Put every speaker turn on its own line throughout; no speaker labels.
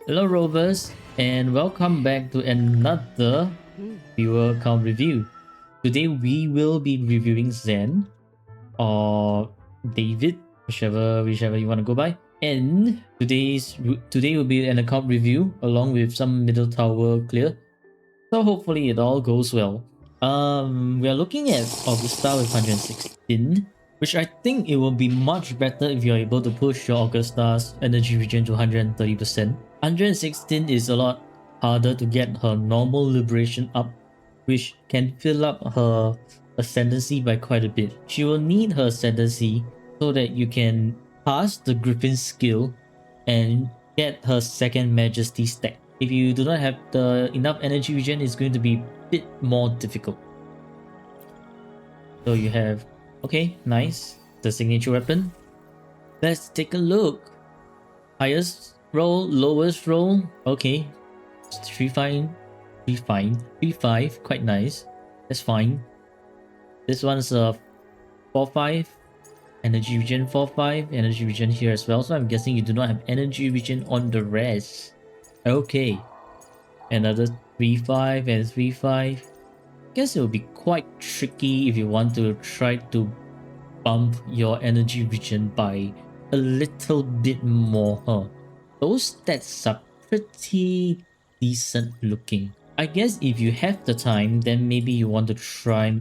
Hello Rovers, and welcome back to another viewer account review. Today we will be reviewing Zen or David, whichever you want to go by. And today will be an account review along with some middle tower clear. So hopefully it all goes well. We are looking at Augusta with 116, which I think it will be much better if you're able to push your Augusta's energy regen to 130%. 116 is a lot harder to get her normal liberation up, which can fill up her ascendancy by quite a bit. She will need her ascendancy so that you can pass the Griffin skill and get her second majesty stack. If you do not have the enough energy regen, it's going to be a bit more difficult. So you have, okay, nice, the signature weapon. Let's take a look. Highest roll, lowest roll, okay. 3 5, quite nice. That's fine. This one's a 4-5. Energy regen 4-5, energy regen here as well. So I'm guessing you do not have energy regen on the rest. Okay. Another 3-5 and 3-5. Guess it will be quite tricky if you want to try to bump your energy regen by a little bit more, huh? Those stats are pretty decent looking. I guess if you have the time, then maybe you want to try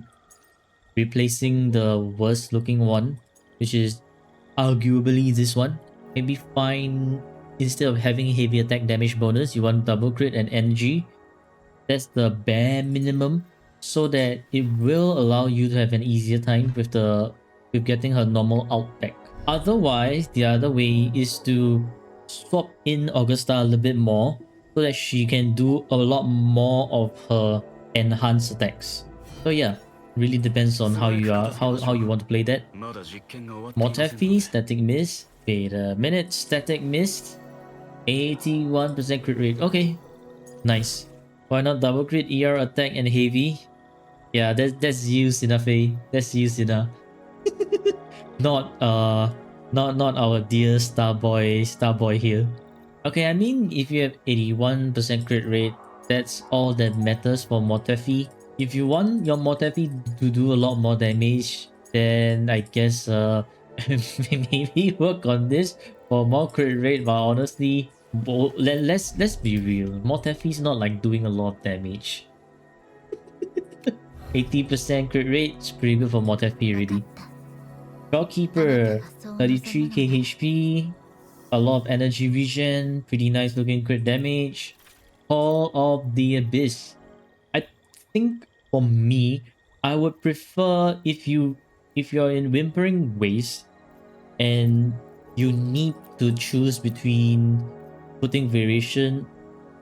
replacing the worst looking one, which is arguably this one. Maybe find, instead of having heavy attack damage bonus, you want double crit and energy. That's the bare minimum, so that it will allow you to have an easier time with getting her normal outback. Otherwise, the other way is to swap in Augusta a little bit more so that she can do a lot more of her enhanced attacks. So yeah, really depends on how you want to play that. Mortefi, static miss. Wait a minute, static miss. 81% crit rate. Okay, nice. Why not double crit, ER attack, and heavy? Yeah, that's used enough, eh? That's used enough. Not our dear Starboy here. Okay, I mean, if you have 81% crit rate, that's all that matters for Mortefi. If you want your Mortefi to do a lot more damage, then I guess maybe work on this for more crit rate. But honestly, let's be real. Mortefi is not like doing a lot of damage. 80% crit rate is pretty good for Mortefi already. Shopkeeper, 33k HP, a lot of energy regen, pretty nice looking crit damage. Call of the Abyss. I think for me, I would prefer if you're in Whimpering Waste and you need to choose between putting variation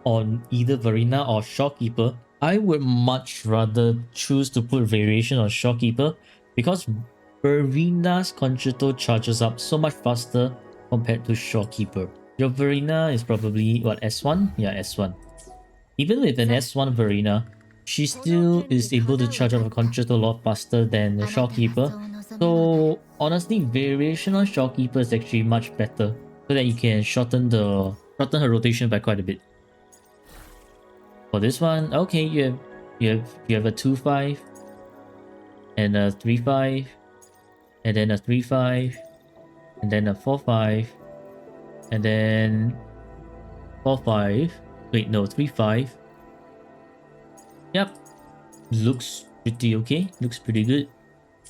on either Verena or Shopkeeper, I would much rather choose to put variation on Shopkeeper because Verena's Concerto charges up so much faster compared to Shopkeeper. Your Verena is probably, what, S1? Yeah, S1. Even with an S1 Verena, she still is able to charge up a Concerto a lot faster than the Shopkeeper. So honestly, variation on Shopkeeper is actually much better so that you can shorten her rotation by quite a bit. For this one, okay, you have a 2-5 and a 3-5. And then a 3-5, and then a 4-5, and then 4-5. Wait, no, 3-5. Yep, looks pretty okay. Looks pretty good.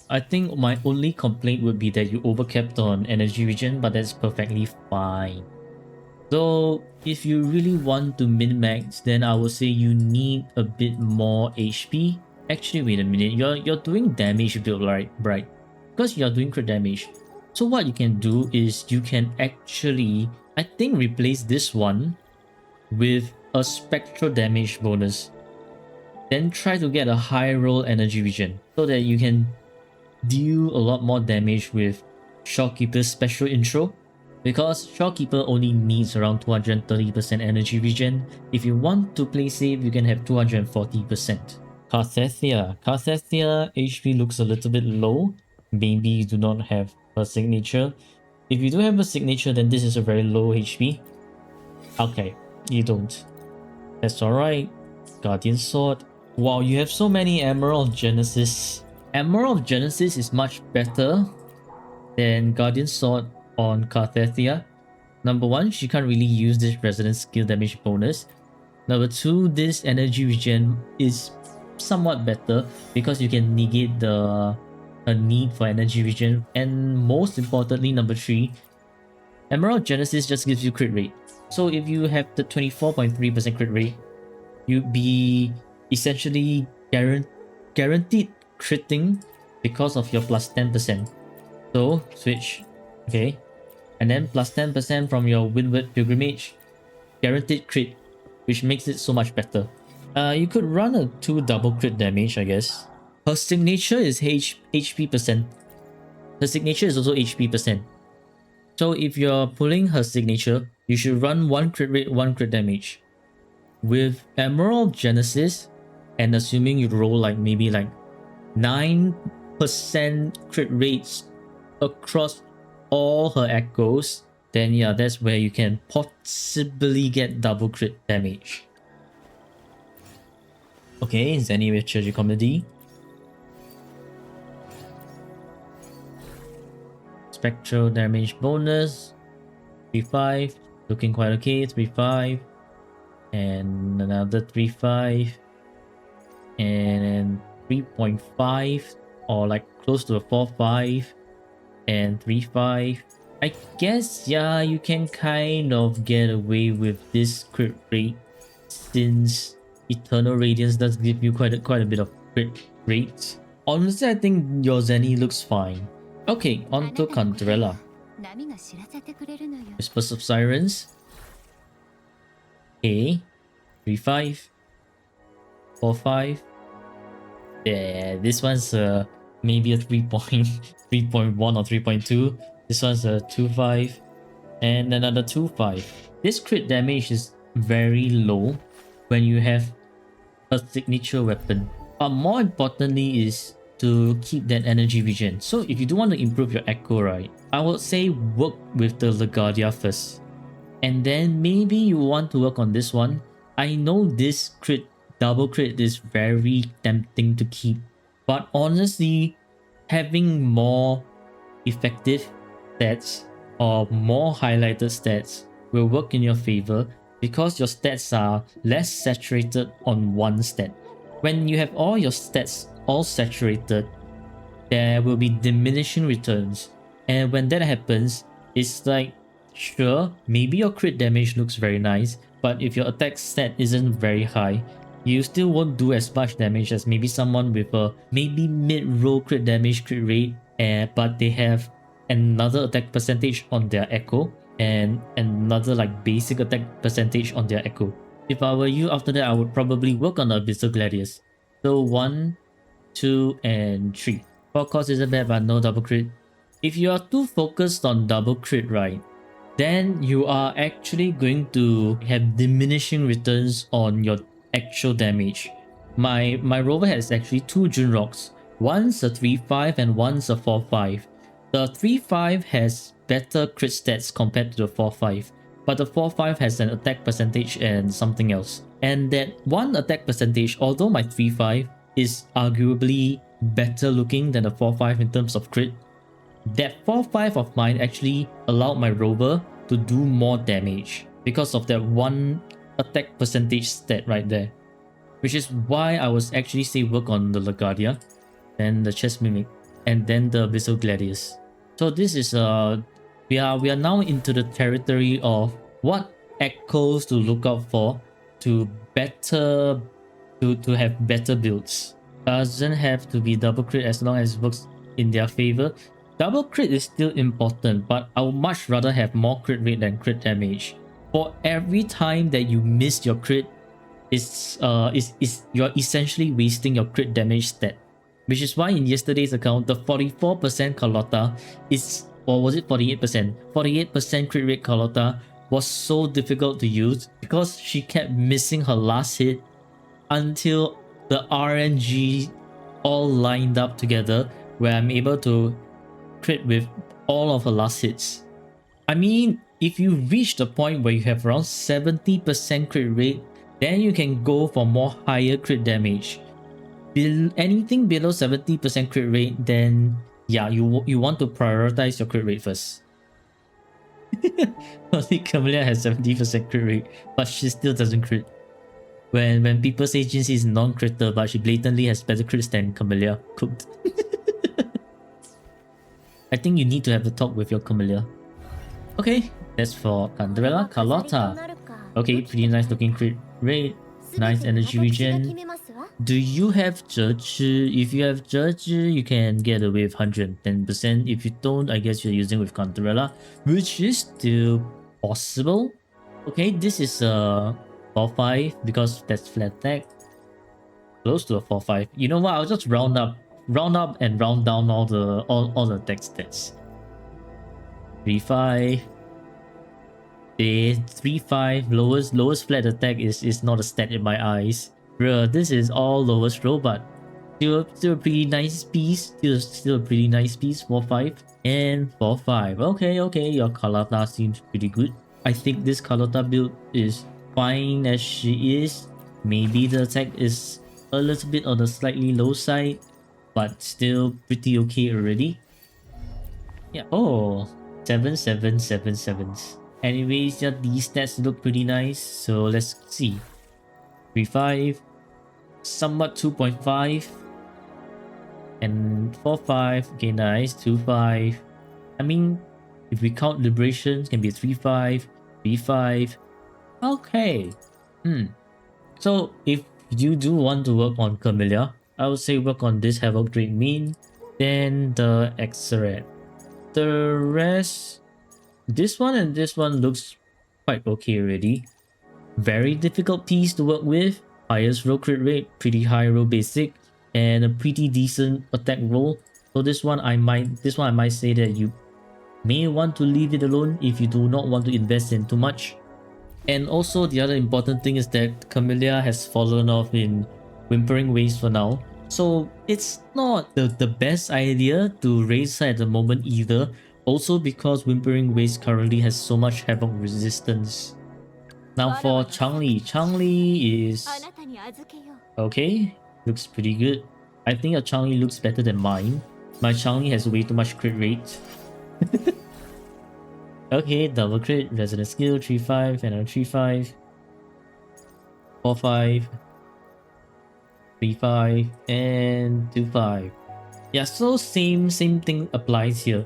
I think my only complaint would be that you overcapped on energy regen, but that's perfectly fine. So if you really want to min-max, then I would say you need a bit more HP. Actually, wait a minute. You're doing damage build, right? Because you're doing crit damage. So what you can do is you can actually, I think, replace this one with a spectral damage bonus. Then try to get a high roll energy regen so that you can deal a lot more damage with Shopkeeper's special intro. Because Shopkeeper only needs around 230% energy regen. If you want to play safe, you can have 240%. Carthethia HP looks a little bit low. Maybe you do not have a signature. If you do have a signature, then this is a very low HP. Okay, You don't. That's alright. Guardian Sword. Wow, you have so many Emerald of Genesis. Emerald of Genesis is much better than Guardian Sword on Carthethia. Number one, she can't really use this resonance skill damage bonus. Number two, this energy regen is somewhat better because you can negate the need for energy regen. And most importantly, number three, Emerald Genesis just gives you crit rate. So if you have the 24.3% crit rate, you'd be essentially guaranteed critting because of your plus 10%. So switch, okay, and then plus 10% from your Windward Pilgrimage, guaranteed crit, which makes it so much better. You could run a 2 double crit damage, I guess. Her signature is HP percent. Her signature is also HP percent. So if you're pulling her signature, you should run 1 crit rate, 1 crit damage. With Emerald Genesis, and assuming you roll like maybe like 9% crit rates across all her echoes, then yeah, that's where you can possibly get double crit damage. Okay, Zenny with Treasure Comedy. Spectral damage bonus 3-5, looking quite okay. 3-5, and another 3-5, and 3.5, or like close to a 4-5, and 3-5. I guess yeah, you can kind of get away with this crit rate since Eternal Radiance does give you quite a bit of crit rate. Honestly, I think your Zenny looks fine. Okay, on to Cantarella. Whispers of Sirens. Okay, 3-5, 4-5. Yeah, this one's maybe a 3.1 or 3.2. This one's a 2-5, and another 2-5. This crit damage is very low when you have a signature weapon. But more importantly is to keep that energy regen. So if you do want to improve your echo, right, I would say work with the LaGuardia first. And then maybe you want to work on this one. I know this double crit is very tempting to keep. But honestly, having more effective stats or more highlighted stats will work in your favor because your stats are less saturated on one stat. When you have all your stats all saturated, there will be diminishing returns. And when that happens, it's like, sure, maybe your crit damage looks very nice, but if your attack stat isn't very high, you still won't do as much damage as maybe someone with a maybe mid-roll crit damage crit rate, but they have another attack percentage on their echo and another like basic attack percentage on their echo. If I were you, after that I would probably work on the Abyssal Gladius. So 1, 2, and 3. 4 cost isn't bad, but no double crit. If you are too focused on double crit, right, then you are actually going to have diminishing returns on your actual damage. My rover has actually 2 June Rocks. One's a 3-5 and one's a 4-5. The 3-5 has better crit stats compared to the 4-5, but the 4-5 has an attack percentage and something else. And that one attack percentage, although my 3-5 is arguably better looking than the 4-5 in terms of crit, that 4-5 of mine actually allowed my rover to do more damage because of that one attack percentage stat right there. Which is why I was actually say work on the LaGuardia, then the Chest Mimic, and then the Abyssal Gladius. So this is we are now into the territory of what echoes to look out for to have better builds. Doesn't have to be double crit as long as it works in their favor. Double crit is still important, but I would much rather have more crit rate than crit damage. For every time that you miss your crit, you're essentially wasting your crit damage stat. Which is why in yesterday's account, the 44% Carlotta is, or was it 48%? 48% crit rate Carlotta was so difficult to use because she kept missing her last hit until the RNG all lined up together where I'm able to crit with all of her last hits. I mean, if you reach the point where you have around 70% crit rate, then you can go for more higher crit damage. Anything below 70% crit rate, then yeah, you want to prioritize your crit rate first. Only Camellia has 70% crit rate, but she still doesn't crit. When people say Jinxie is non-critter, but she blatantly has better crits than Camellia, cooked. I think you need to have a talk with your Camellia. Okay, that's for Canderella. Carlotta. Okay, pretty nice looking crit rate. Nice energy regen. Do you have Judge? If you have Judge, you can get away with 110%. If you don't, I guess you're using with Canderella, which is still possible. Okay, this is a 4-5 because that's flat attack. Close to a 4-5. You know what? I'll just round up and round down all the attack stats. 3-5. 3-5. Lowest flat attack is not a stat in my eyes. Bruh, this is all lowest roll, but still a pretty nice piece. Still a pretty nice piece. 4-5 and 4-5. Okay, your Carlotta seems pretty good. I think this Carlotta build is fine as she is. Maybe the attack is a little bit on the slightly low side, but still pretty okay already. Yeah. Oh, 7-7-7-7s. Anyways, yeah, these stats look pretty nice. So let's see. 3-5, somewhat 2.5, and 4-5. Okay, nice. 2-5. I mean, if we count liberations, can be 3-5, 3-5. Okay. So if you do want to work on Camellia, I would say work on this Havoc Drake main, then the Xerath. The rest, this one and this one looks quite okay already. Very difficult piece to work with. Highest roll crit rate, pretty high roll basic, and a pretty decent attack roll. So this one I might say that you may want to leave it alone if you do not want to invest in too much. And also the other important thing is that Camellia has fallen off in Whimpering Waste for now. So it's not the best idea to raise her at the moment either. Also because Whimpering Waste currently has so much Havoc resistance. Now for Changli. Changli is okay. Looks pretty good. I think your Changli looks better than mine. My Changli has way too much crit rate. Okay, double crit, resonant skill, 3-5, and a 3-5. 4-5. 3-5, and 2-5. Yeah, so same thing applies here.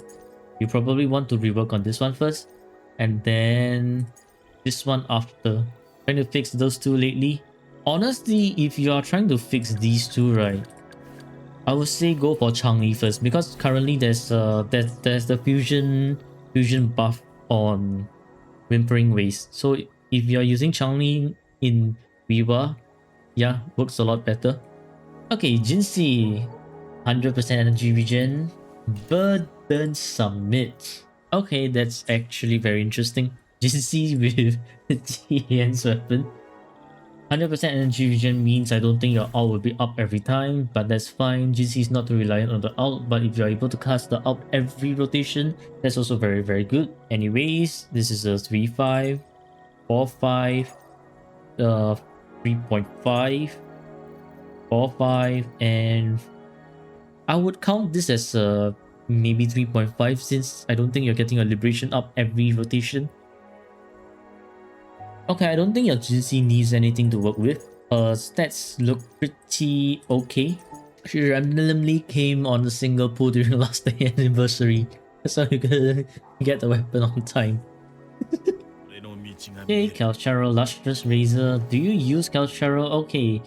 You probably want to rework on this one first, and then this one after. Trying to fix those two lately. Honestly, if you are trying to fix these two, right, I would say go for Changli first, because currently there's the fusion buff on Whimpering Waste. So if you're using Changli in Wuwa, yeah, works a lot better. Okay, Jinxie, 100% energy regen, burden submit. Okay, that's actually very interesting. Jinxie with Tian's weapon. 100% energy regen means I don't think your ult will be up every time, but that's fine. Jinxie is not too reliant on the ult, but if you're able to cast the ult every rotation, that's also very good. Anyways, this is a 3-5, 4-5, 3.5, 4-5, and I would count this as maybe 3.5 since I don't think you're getting a liberation up every rotation. Okay, I don't think your Jinxie needs anything to work with. Her stats look pretty okay. She randomly came on a single pull during last day anniversary. So you could get the weapon on time. Okay, Calcharo, Lustrous Razor. Do you use Calcharo? Okay.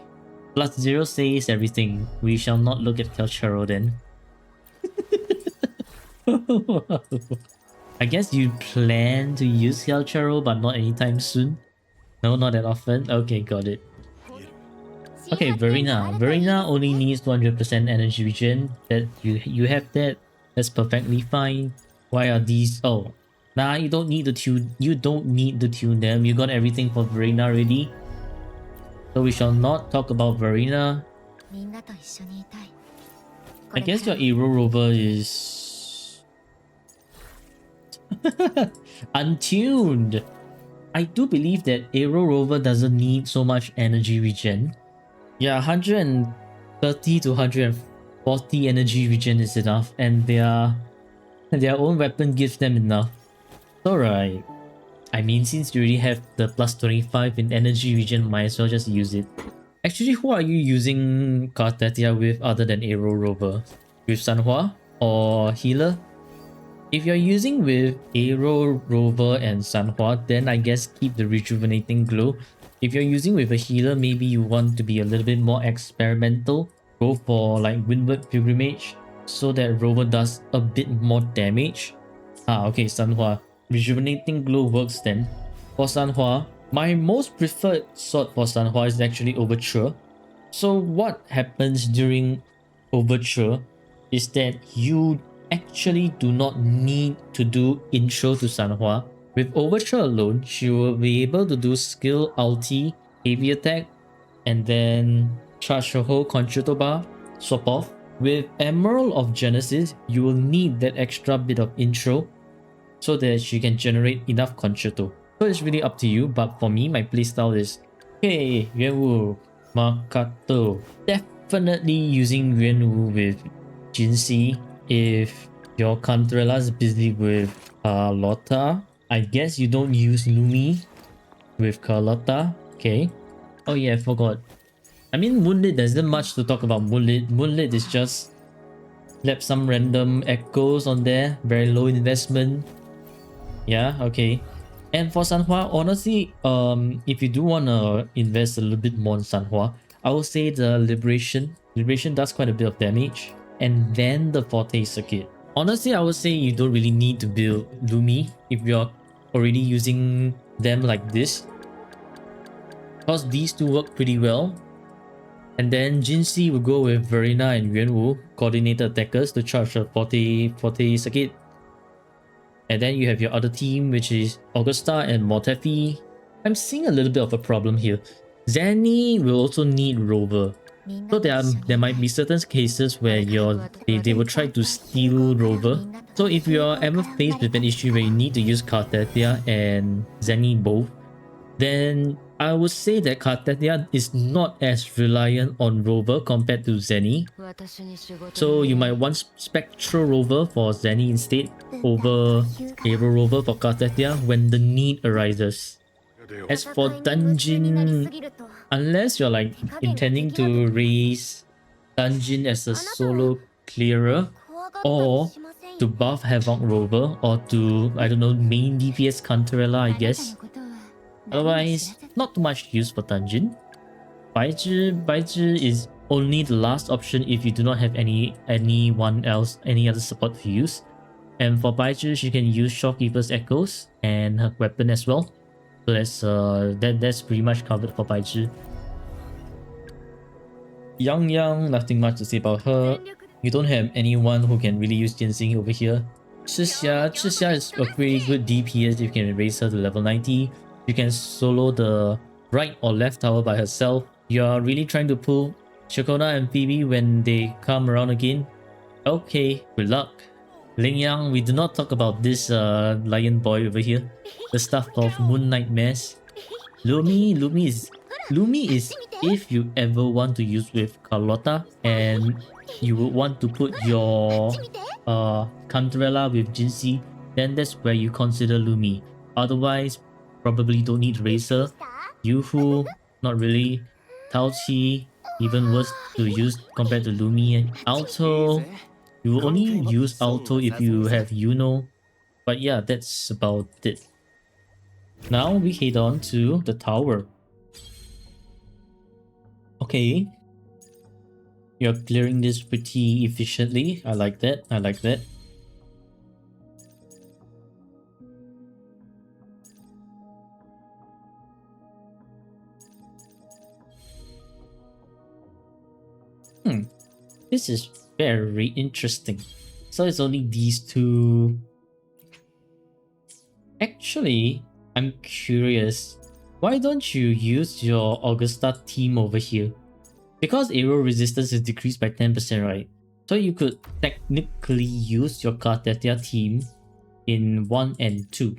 +0 says everything. We shall not look at Calcharo then. I guess you plan to use Calcharo, but not anytime soon. No, not that often. Okay, got it. Okay, Verena. Verena only needs 200% energy regen. That you have that. That's perfectly fine. Why are these? Oh, nah. You don't need to tune. You don't need to tune them. You got everything for Verena already. So we shall not talk about Verena. I guess your Aero Rover is Untuned. I do believe that Aero Rover doesn't need so much energy regen. Yeah, 130 to 140 energy regen is enough, and their own weapon gives them enough. Alright. I mean, since you already have the plus 25 in energy regen, might as well just use it. Actually, who are you using Kartatia with other than Aero Rover? With Sanhua or Healer? If you're using with Aero Rover and Sanhua, then I guess keep the Rejuvenating Glow. If you're using with a healer, maybe you want to be a little bit more experimental. Go for like Windward Pilgrimage so that Rover does a bit more damage. Ah, okay, Sanhua. Rejuvenating Glow works then. For Sanhua, my most preferred sword for Sanhua is actually Overture. So what happens during Overture is that you actually do not need to do intro to Sanhua. With Overture alone, she will be able to do skill ulti, heavy attack, and then charge her whole concerto bar, swap off. With Emerald of Genesis, you will need that extra bit of intro so that she can generate enough concerto. So it's really up to you, but for me, my playstyle is hey, Yuanwu, Makato. Definitely using Yuanwu with Jinxi. If your Cantarella is busy with Lotta, I guess you don't use Lumi with Carlotta. Okay. Oh yeah, I forgot. I mean, Moonlit, there isn't much to talk about Moonlit. Moonlit is just slap some random echoes on there. Very low investment. Yeah, okay. And for Sanhua, honestly, if you do want to invest a little bit more in Sanhua, I would say the Liberation. Liberation does quite a bit of damage. And then the Forte Circuit. Honestly, I would say you don't really need to build Lumi if you're already using them like this. Because these two work pretty well. And then Jinxi will go with Verena and Yuanwu, coordinated attackers to charge the Forte Circuit. And then you have your other team, which is Augusta and Mortefi. I'm seeing a little bit of a problem here. Zanny will also need Rover. So there might be certain cases where they will try to steal Rover. So if you are ever faced with an issue where you need to use Kartatia and Zanny both, then I would say that Kartatia is not as reliant on Rover compared to Zenny. So you might want Spectral Rover for Zenny instead over Aero Rover for Kartatia when the need arises. As for Dungeon, unless you're like intending to raise Dungeon as a solo clearer, or to buff Havoc Rover, or to, I don't know, main DPS Cantarella, I guess. Otherwise, not too much use for Dungeon. Baizhi is only the last option if you do not have anyone else, any other support to use. And for Baizhi, she can use Shopkeeper's Echoes and her weapon as well. So that's pretty much covered for Baizhi. Yang, nothing much to say about her. You don't have anyone who can really use Ginseng over here. Chixia is a pretty good DPS if you can raise her to level 90. You can solo the right or left tower by herself. You're really trying to pull Shakona and Phoebe when they come around again. Okay, good luck. Lingyang, we do not talk about this lion boy over here. The stuff of Moon Nightmares. Lumi is if you ever want to use with Carlotta and you would want to put your Cantarella with Jinxi, then that's where you consider Lumi. Otherwise, probably don't need Racer. Yuhu, not really. Taoqi, even worse to use compared to Lumi. Alto, you will only use Alto if you have Yuno. But yeah, that's about it. Now we head on to the tower. Okay. You're clearing this pretty efficiently. I like that. I like that. This is very interesting. So it's only these two. Actually, I'm curious. Why don't you use your Augusta team over here? Because aero resistance is decreased by 10%, right? So you could technically use your Kartatia team in 1 and 2.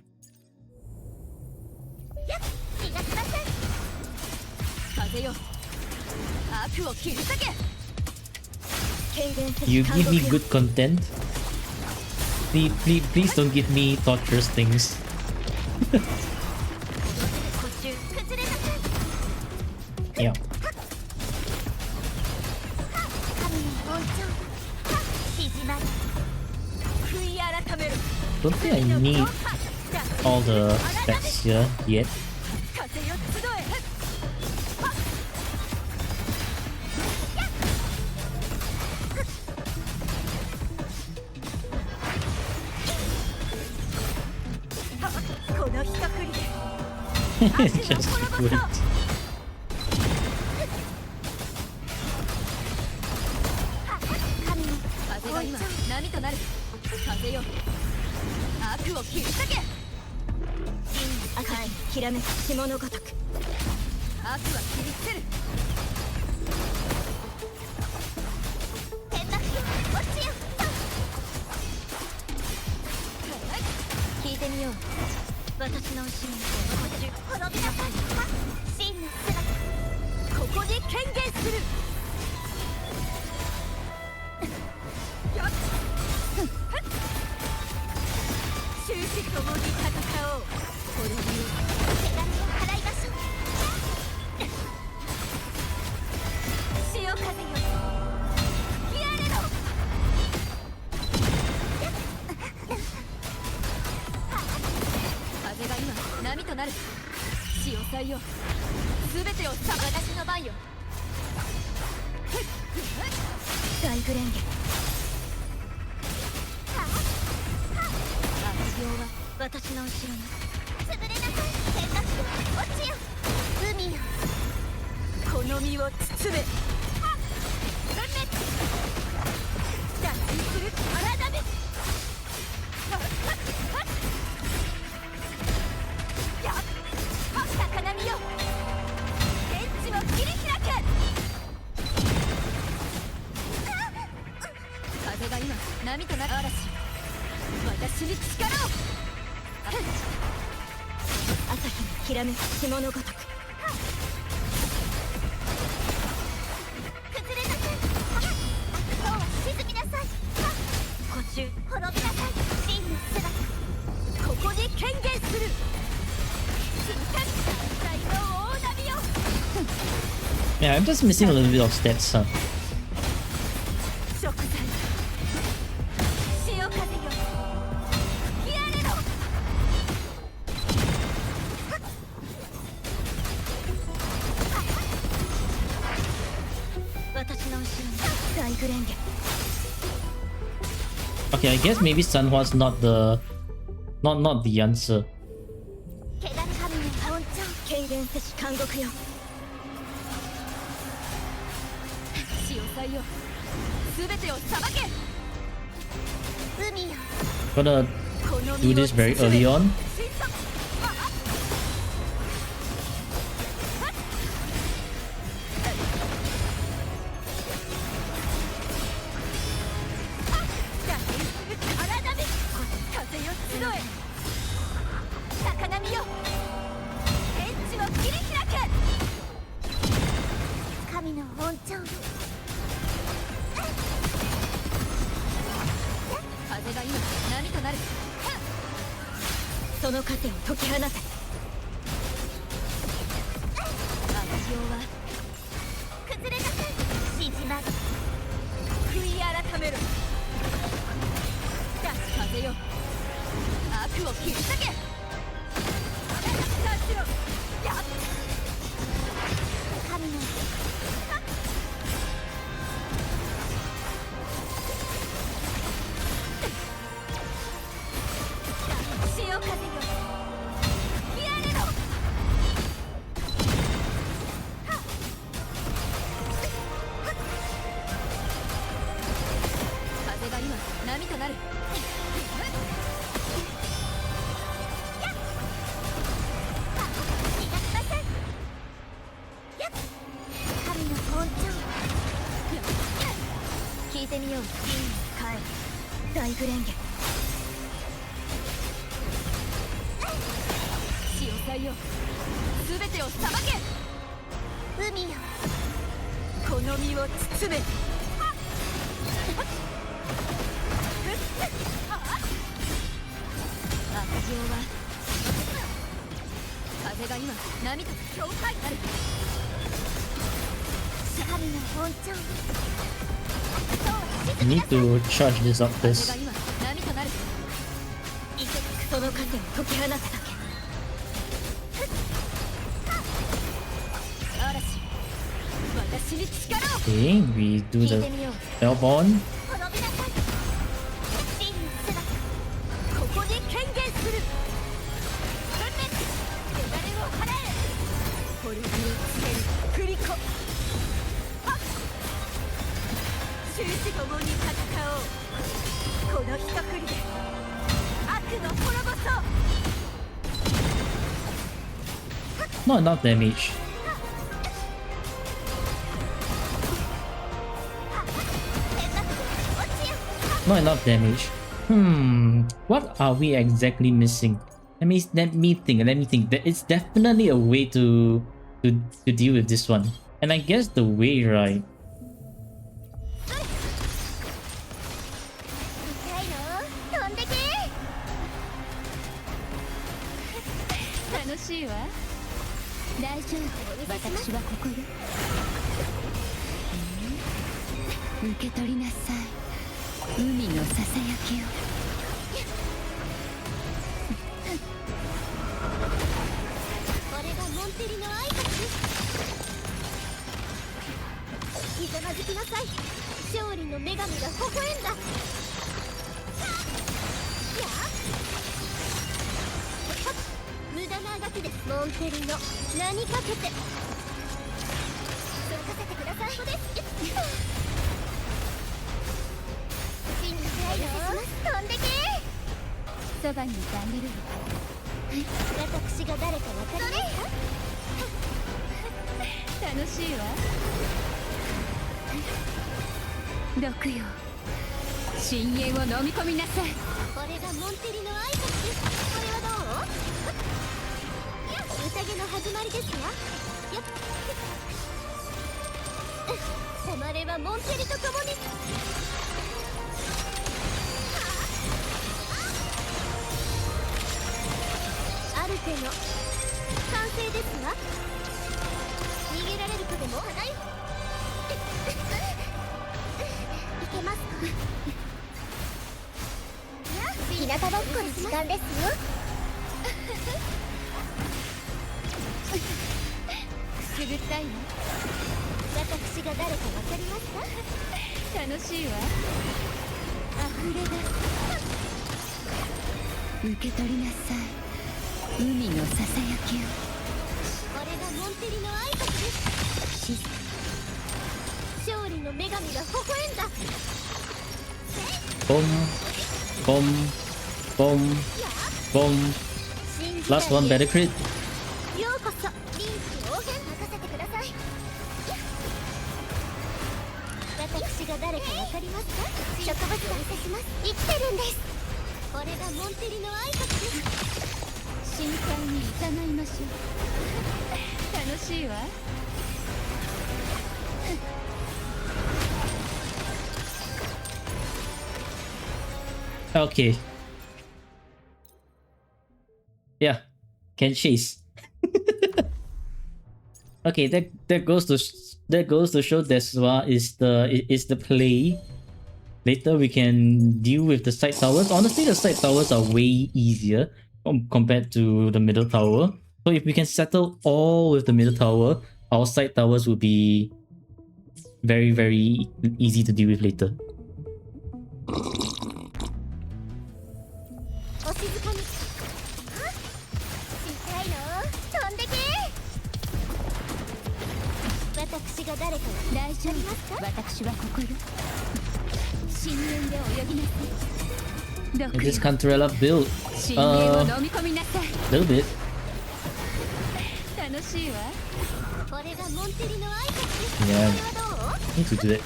You give me good content. Please don't give me torturous things. Yeah. Don't think I need all the stats here yet. Just wait. Yeah, I'm just missing a little bit of stats. Okay, I guess maybe Sanhwa's not the answer. Gonna do this very early on.
界よ、すべてをさばけ。海よ、この身を包め。悪情は風が今波と境界なる。神の本庁
I need to charge this up
風
this.
が今波となる。その盾を解き放つだけ。嵐、私に力を。
Okay, we do
聞い
the
てみよう。
Spellbond.
滅びなさい。真実だ。ここに宣言する。分裂、汚れを払え。滅びを告げるグリコ。終始共に戦おう。この一振りで悪の滅ぼそう。
Not enough damage. Not enough damage. What are we exactly missing? Let me think. There is definitely a way to deal with this one. And I guess the way, right?
飛んでけ。楽しいわ。大丈夫、私はここよ。受け取りなさい、海のささやきを。これがモンテリの挨拶。ひざまずきなさい、勝利の女神が微笑んだ。無駄なあがきです。モンテリの名にかけてそうかせてください。ここです。信じたいよ。飛んでけ。そばにいてあげる。私が誰かわかりますか。楽しいわ。毒よ、深淵を飲み込みなさい。これがモンテリの挨拶。これはどう。宴の始まりですわ。誉れはモンテリと共に。アルテの完成ですわ。逃げられる子でもない。いけますか。日向ぼっこの時間ですよ。くすぐったいの。私が誰かわかりますか。楽しいわ。溢れ出す。受け取りなさい、海のささやきを。これがモンテリの挨拶です。静か。勝利の女神が微笑んだ。
Boom, boom, boom, boom. Last one, better crit.
ようこそ。臨機応変。任せてください。私が誰かわかりますか。植物がいたします。生きてるんです。これがモンテリの挨拶です。深海に従いましょう。楽しいわ。
Okay. Yeah, can chase. Okay, that goes to show Deswa is the play. Later we can deal with the side towers. Honestly, the side towers are way easier compared to the middle tower. So if we can settle all with the middle tower, our side towers will be very, very easy to deal with later.
お静かに。痛いの。飛んでけ。私が誰か大丈夫ますか。私はここよ。深淵で泳ぎなさい。
This Cantarella build,
深淵を飲み込みなさい。
little bit.
楽しいわ。これがモンテリの挨拶です。
Yeah,
これはどう。
need to do it.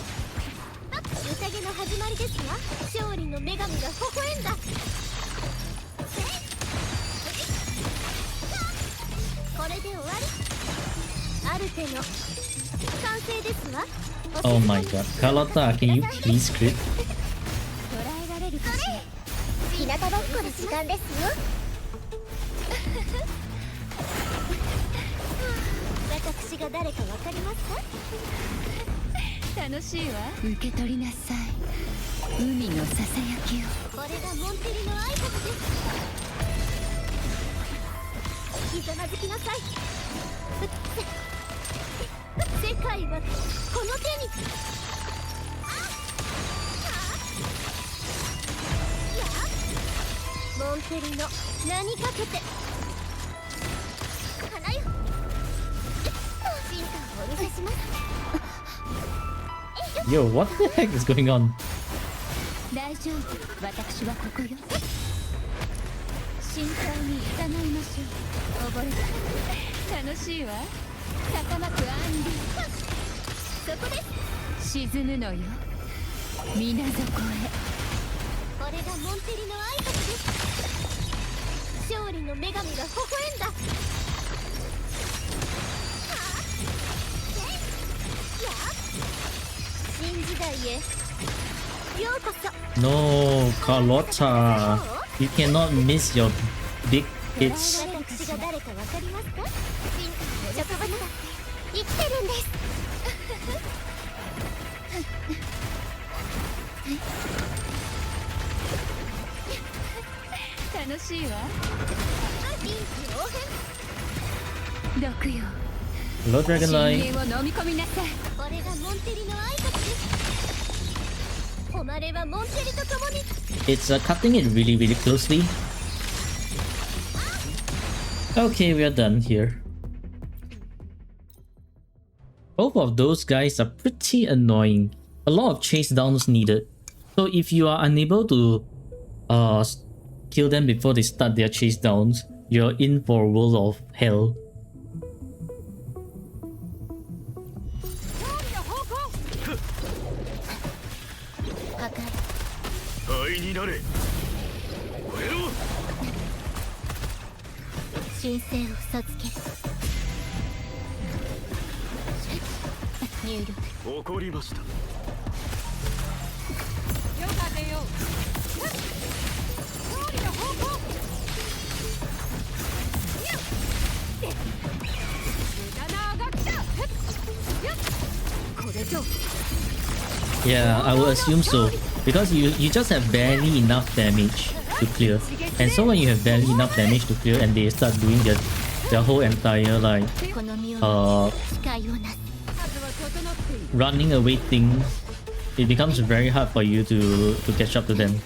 宴の始まりですわ。勝利の女神が微笑んだ。これで終わり。ある手の完成ですわ。
Oh my god. Carlotta, can you please crit?
捉えられるかしら。日向ぼっこの時間ですよ。私が誰かわかりますか？楽しいわ。受け取りなさい。海のささやきを。これがモンテリの挨拶です。ひざまずきなさい。世界はこの手に。モンテリの名にかけて花よ。進化をお見せします。
Yo, what the heck is going on?
大丈夫、私はここよ。深海に従いましょう。溺れた。楽しいわ。高まくアンディ。そこです。沈むのよ。水底へ。これがモンテリの挨拶です。勝利の女神が微笑んだ。新時代へようこそ。
No, Carlotta. You cannot miss your big hits.
私が誰かわかりますか？植物が生きてるんです。楽しいわ。臨機応変。毒よ。
Hello, Dragonlight.
深淵を飲み込みなさい。これがモンテリの挨拶です。誉れはモンテリと共に。
It's cutting it really, really closely. Okay, we are done here. Both of those guys are pretty annoying. A lot of chase downs needed. So if you are unable to kill them before they start their chase downs, you're in for a world of hell. Yeah, I would assume so. Because you just have barely enough damage to clear. And so when you have barely enough damage to clear and they start doing their whole entire like running away thing, it becomes very hard for you to catch up to them.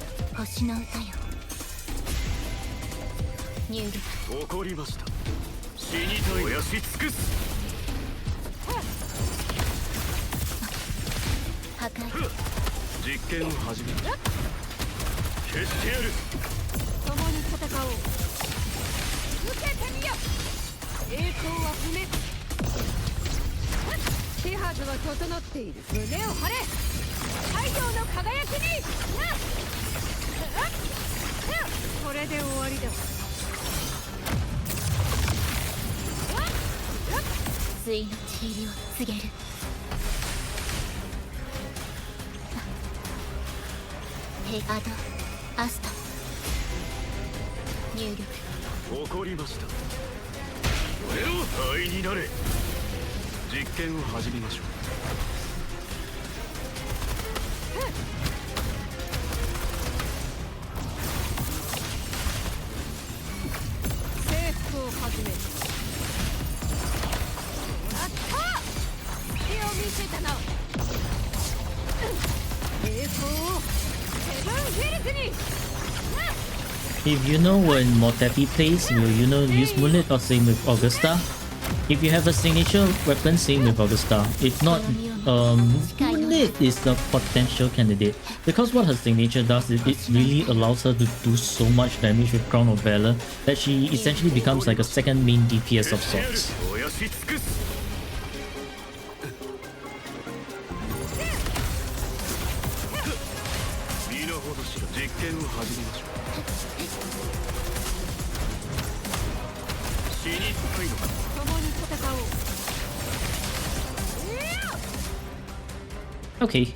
If you know when Motefi plays, will you know use Moonlit or same with Augusta? If you have a signature weapon, same with Augusta. If not, Moonlit is the potential candidate. Because what her signature does is it really allows her to do so much damage with Crown of Valor that she essentially becomes like a second main DPS of sorts. Okay.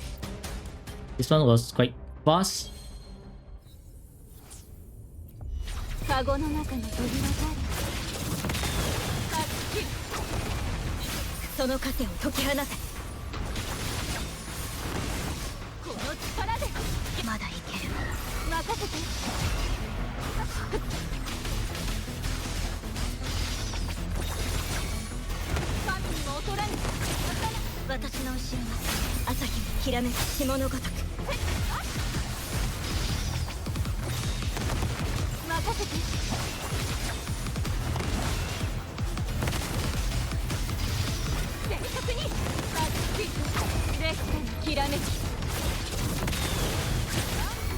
This one was quite fast.
カゴの中の扉がその糧を解き放て。この力でまだいける。任せて。神にも劣らぬ。私の後ろは朝日のきらめく霜のごとく。任せて。正確にレッスンきらめき。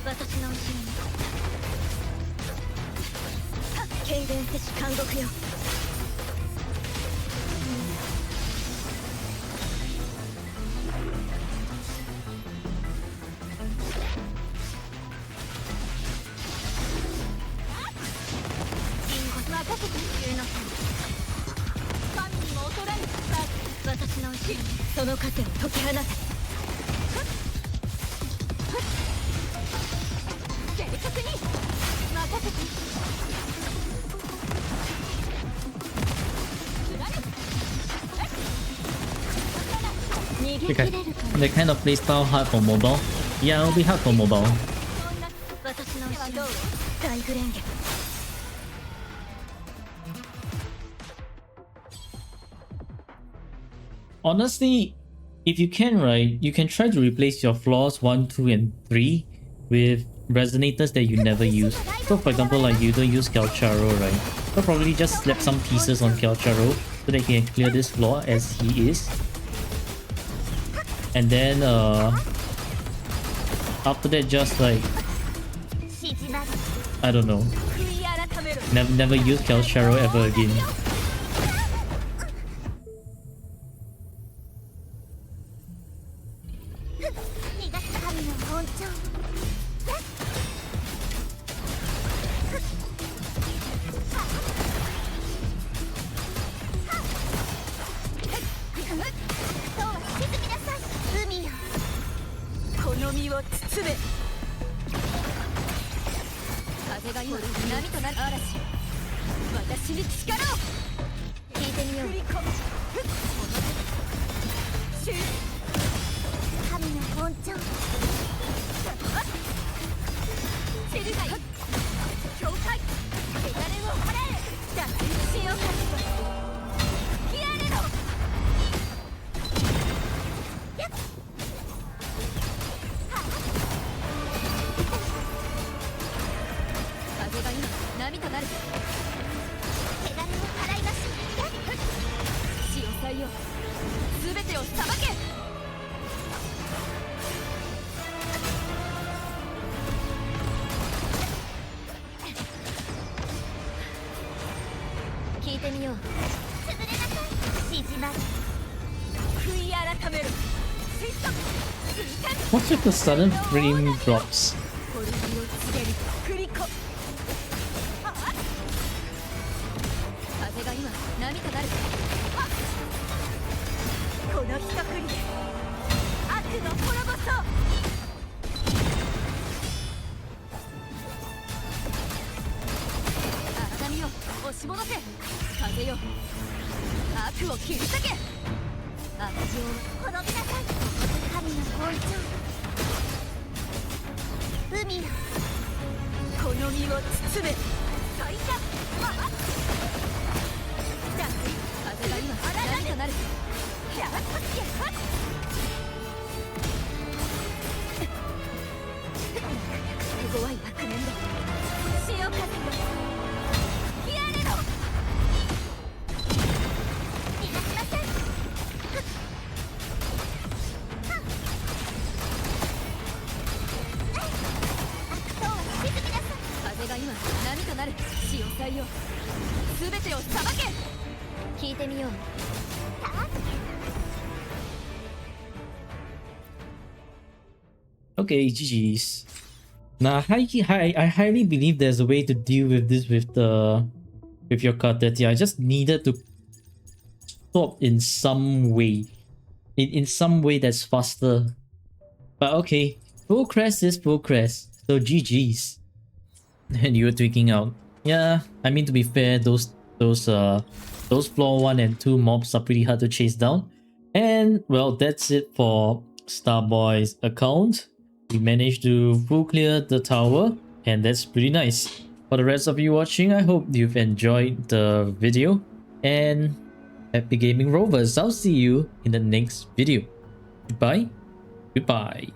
私の後ろに軽減せし監獄よ。私の後ろにその糧を解き放て。正確に任せて。逃げ切れるか。
The kind of playstyle hard for mobile. Yeah, it'll be hard for mobile.
私の後ろ大グレンゲ。
Honestly, if you can, right, you can try to replace your floors 1, 2, and 3 with resonators that you never use. So for example, like you don't use Kelcharo, right? So probably just slap some pieces on Kelcharo so that he can clear this floor as he is. And then after that, just like, I don't know, never use Kelcharo ever again. What's with the sudden frame drops? Okay, GG's. Now, I highly believe there's a way to deal with this with your card that I just needed to stop in some way. In some way that's faster But okay, full crest is full crest. So GG's. And you were tweaking out. Yeah, I mean, to be fair, those floor 1 and 2 mobs are pretty hard to chase down. And well, that's it for Starboy's account. We managed to full clear the tower, and that's pretty nice. For the rest of you watching, I hope you've enjoyed the video, and happy gaming Rovers. I'll see you in the next video. Goodbye. Goodbye.